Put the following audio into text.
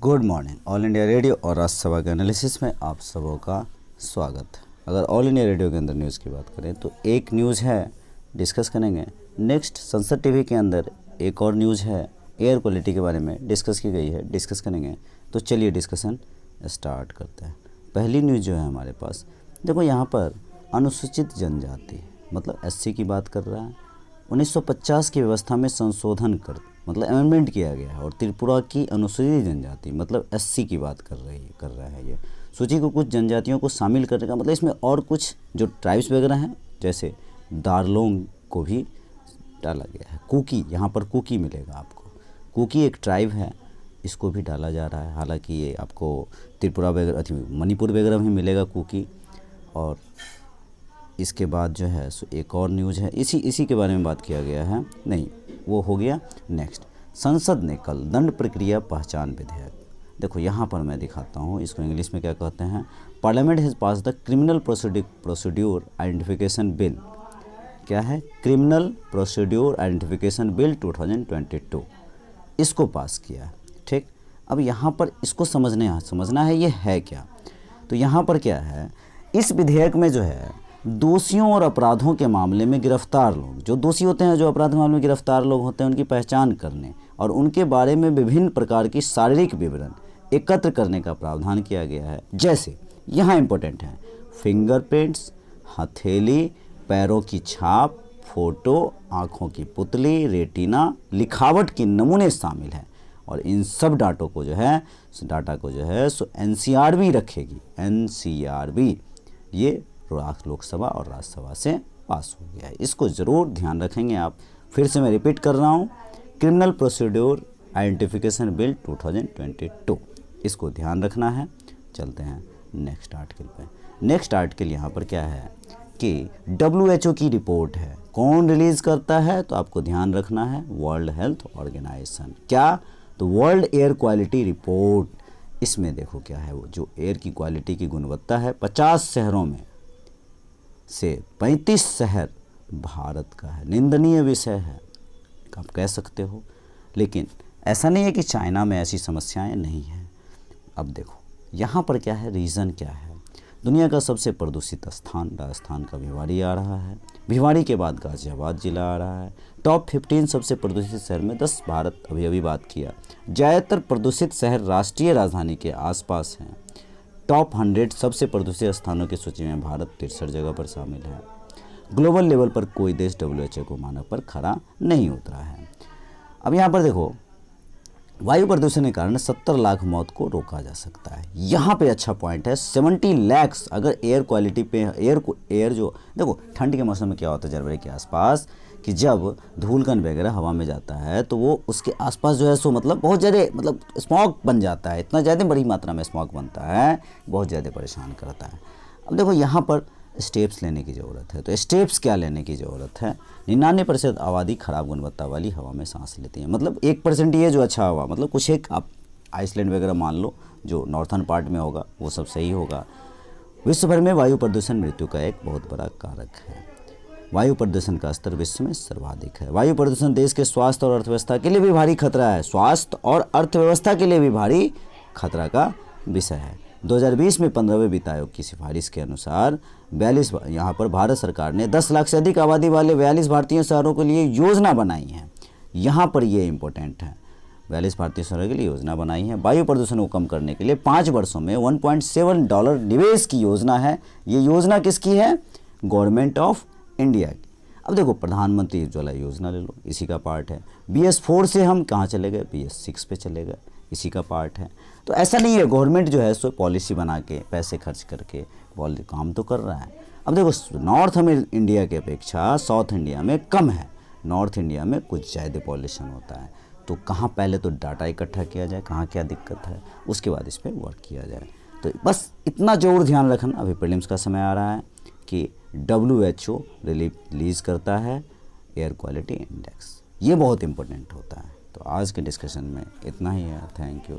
Good morning. All India radio और राजसभा के analysis में आप सबों का स्वागत। अगर ऑल इंडिया रेडियो के अंदर न्यूज़ की बात करें तो एक न्यूज़ है, डिस्कस करेंगे। नेक्स्ट संसद टीवी के अंदर एक और न्यूज़ है, एयर क्वालिटी के बारे में डिस्कस की गई है, डिस्कस करेंगे। तो चलिए डिस्कशन स्टार्ट करते हैं। पहली न्यूज़ जो है हमारे पास, देखो यहाँ पर अनुसूचित जनजाति मतलब एससी की बात कर रहा है। 1950 की व्यवस्था में संशोधन कर मतलब अमेंडमेंट किया गया है और त्रिपुरा की अनुसूचित जनजाति मतलब एससी की बात कर रहा है ये सूची को कुछ जनजातियों को शामिल करने का मतलब इसमें और कुछ जो ट्राइब्स वगैरह हैं जैसे दार्लोंग को भी डाला गया है। कुकी, यहाँ पर कुकी मिलेगा आपको। कुकी एक ट्राइब है, इसको भी डाला जा रहा है। हालांकि ये आपको त्रिपुरा वगैरह मणिपुर वगैरह में मिलेगा कुकी। और इसके बाद जो है सो एक और न्यूज़ है, इसी के बारे में बात किया गया है, नहीं वो हो गया। नेक्स्ट, संसद ने कल दंड प्रक्रिया पहचान विधेयक, देखो यहाँ पर मैं दिखाता हूँ इसको इंग्लिश में क्या कहते हैं। Parliament has pass the criminal procedure identification bill. क्या है? क्रिमिनल प्रोसीड्यूर आइडेंटिफिकेशन बिल 2022, इसको पास किया है। ठीक, अब यहाँ पर इसको समझना है ये है क्या। तो यहाँ पर क्या है, इस विधेयक में जो है दोषियों और अपराधों के मामले में गिरफ्तार लोग, जो दोषी होते हैं, जो अपराध मामले में गिरफ्तार लोग होते हैं, उनकी पहचान करने और उनके बारे में विभिन्न प्रकार की शारीरिक विवरण एकत्र करने का प्रावधान किया गया है। जैसे यहाँ इंपॉर्टेंट है, फिंगरप्रिंट्स, हथेली, पैरों की छाप, फोटो, आँखों की पुतली, रेटिना, लिखावट के नमूने शामिल हैं। और इन सब डाटा को जो है सो एनसीआरबी रखेगी। एनसीआरबी ये लोकसभा और राज्यसभा से पास हो गया है, इसको ज़रूर ध्यान रखेंगे आप। फिर से मैं रिपीट कर रहा हूँ, क्रिमिनल प्रोसीड्यूर आइडेंटिफिकेशन बिल 2022, इसको ध्यान रखना है। चलते हैं नेक्स्ट आर्टिकल पे। नेक्स्ट आर्टिकल यहाँ पर क्या है कि WHO की रिपोर्ट है, कौन रिलीज़ करता है तो आपको ध्यान रखना है, वर्ल्ड हेल्थ ऑर्गेनाइजेशन। क्या? तो वर्ल्ड एयर क्वालिटी रिपोर्ट। इसमें देखो क्या है, वो जो एयर की क्वालिटी की गुणवत्ता है, 50 शहरों में से 35 शहर भारत का है। निंदनीय विषय है, आप कह सकते हो, लेकिन ऐसा नहीं है कि चाइना में ऐसी समस्याएं नहीं हैं। अब देखो यहाँ पर क्या है, रीज़न क्या है। दुनिया का सबसे प्रदूषित स्थान राजस्थान का भिवाड़ी आ रहा है। भिवाड़ी के बाद गाजियाबाद जिला आ रहा है। टॉप 15 सबसे प्रदूषित शहर में 10 भारत अभी बात किया। ज़्यादातर प्रदूषित शहर राष्ट्रीय राजधानी के आसपास हैं। टॉप 100 सबसे प्रदूषित स्थानों की सूची में भारत 63 जगह पर शामिल है। ग्लोबल लेवल पर कोई देश WHO को मानक पर खरा नहीं उतरा है। अब यहाँ पर देखो, वायु प्रदूषण के कारण 70 लाख मौत को रोका जा सकता है। यहाँ पे अच्छा पॉइंट है, 70 लाख अगर एयर क्वालिटी पे एयर जो देखो ठंड के मौसम में क्या होता है जनवरी के आसपास, कि जब धूलकण वगैरह हवा में जाता है तो वो उसके आसपास जो है सो मतलब बहुत ज़्यादा मतलब स्मॉग बन जाता है। इतना ज़्यादा बड़ी मात्रा में स्मॉग बनता है, बहुत ज़्यादा परेशान करता है। अब देखो यहाँ पर स्टेप्स लेने की ज़रूरत है। तो स्टेप्स क्या लेने की ज़रूरत है? 99% आबादी खराब गुणवत्ता वाली हवा में सांस लेती है। मतलब 1% ये जो अच्छा हवा, मतलब कुछ एक आप आइसलैंड वगैरह मान लो जो नॉर्थन पार्ट में होगा, वो सब सही होगा। विश्व भर में वायु प्रदूषण मृत्यु का एक बहुत बड़ा कारक है। वायु प्रदूषण का स्तर विश्व में सर्वाधिक है। वायु प्रदूषण देश के स्वास्थ्य और अर्थव्यवस्था के लिए भी भारी खतरा है। स्वास्थ्य और अर्थव्यवस्था के लिए भी भारी खतरा का विषय है। 2020 में 15वें वित्त आयोग की सिफारिश के अनुसार 42 यहाँ पर भारत सरकार ने 10 लाख से अधिक आबादी वाले 42 भारतीय शहरों के लिए योजना बनाई है। यहाँ पर ये इम्पोर्टेंट है, 42 भारतीय शहरों के लिए योजना बनाई है। वायु प्रदूषण को कम करने के लिए 5 वर्षों में $1.7 निवेश की योजना है। ये योजना किसकी है? गवर्नमेंट ऑफ इंडिया की। अब देखो प्रधानमंत्री उज्ज्वला योजना ले लो, इसी का पार्ट है। BS4 से हम कहाँ चले गए? BS6 पे चले गए, इसी का पार्ट है। तो ऐसा नहीं है, गवर्नमेंट जो है सो पॉलिसी बना के पैसे खर्च करके काम तो कर रहा है। अब देखो नॉर्थ में इंडिया की अपेक्षा साउथ इंडिया में कम है, नॉर्थ इंडिया में कुछ ज़्यादा पॉल्यूशन होता है। तो कहाँ पहले तो डाटा इकट्ठा किया जाए, कहाँ क्या दिक्कत है, उसके बाद इस पर वर्क किया जाए। तो बस इतना जरूर ध्यान रखना। अभी प्रीलिम्स का समय आ रहा है कि WHO रिलीज़ करता है एयर क्वालिटी इंडेक्स, ये बहुत इंपॉर्टेंट होता है। तो आज के डिस्कशन में इतना ही है। Thank you.